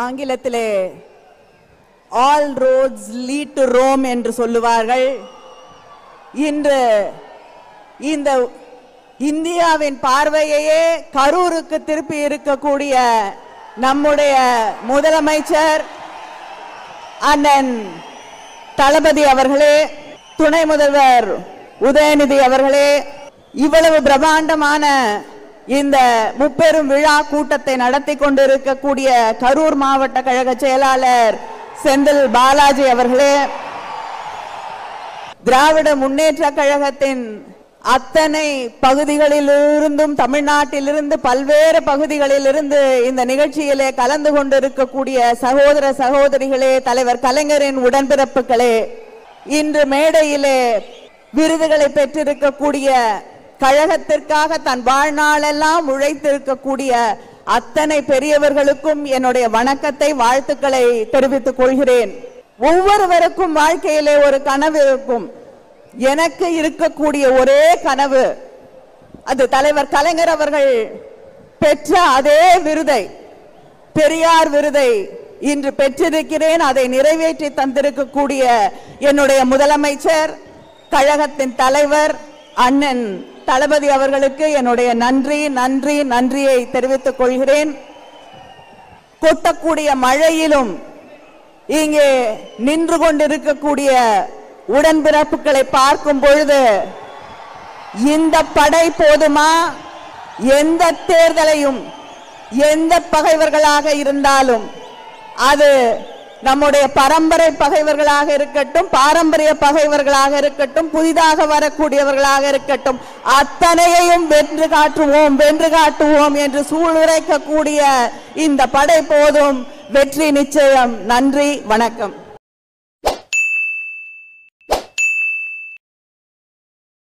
ஆங்கிலத்திலே all roads lead to Rome என்று சொல்லுவார்கள். இன்று இந்த இந்தியாவின் பார்வையையே கரூருக்கு திருப்பி இருக்கக்கூடிய நம்முடைய முதலமைச்சர் அண்ணன் தளபதி அவர்களே, துணை முதல்வர் உதயநிதி அவர்களே, இவ்வளவு பிரம்மாண்டமான இந்த முப்பெரும் விழா கூட்டத்தை நடத்தி கொண்டிருக்கக்கூடிய கரூர் மாவட்ட கழக செயலாளர் செந்தில் பாலாஜி அவர்களே, திராவிட முன்னேற்ற கழகத்தின் அத்தனை பகுதிகளிலிருந்தும் தமிழ்நாட்டிலிருந்து பல்வேறு பகுதிகளிலிருந்து இந்த நிகழ்ச்சியிலே கலந்து கொண்டிருக்கக்கூடிய சகோதர சகோதரிகளே, தலைவர் கலைஞரின் உடன்பிறப்புகளே, இன்று மேடையிலே விருதுகளை பெற்றிருக்கக்கூடிய கழகத்திற்காக தன் வாழ்நாளெல்லாம் உழைத்திருக்கக்கூடிய அத்தனை பெரியவர்களுக்கும் என்னுடைய வணக்கத்தை வாழ்த்துக்களை தெரிவித்துக் கொள்கிறேன். ஒவ்வொருவருக்கும் வாழ்க்கையிலே ஒரு கனவு இருக்கும். எனக்கு இருக்கக்கூடிய ஒரே கனவு, அது தலைவர் கலைஞர் அவர்கள் பெற்ற அதே விருதை, பெரியார் விருதை இன்று பெற்றிருக்கிறேன். அதை நிறைவேற்றி தந்திருக்கக்கூடிய என்னுடைய முதலமைச்சர், கழகத்தின் தலைவர் அண்ணன் தளபதி அவர்களுக்கு என்னுடைய நன்றி நன்றி நன்றியை தெரிவித்துக் கொள்கிறேன். கொட்டக்கூடிய மழையிலும் இங்கே நின்று கொண்டிருக்கக்கூடிய உடன்பிறப்புகளை பார்க்கும் பொழுது இந்த படை போதுமா? எந்த தேர்தலையும் எந்த பகைவர்களாக இருந்தாலும், அது நம்முடைய பரம்பரை பகைவர்களாக இருக்கட்டும், பாரம்பரிய பகைவர்களாக இருக்கட்டும், புதிதாக வரக்கூடியவர்களாக இருக்கட்டும், அத்தனையையும் வென்று காட்டுவோம் வென்று காட்டுவோம் என்று சூளுரைக்கக்கூடிய இந்த படை போதும், வெற்றி நிச்சயம். நன்றி, வணக்கம்.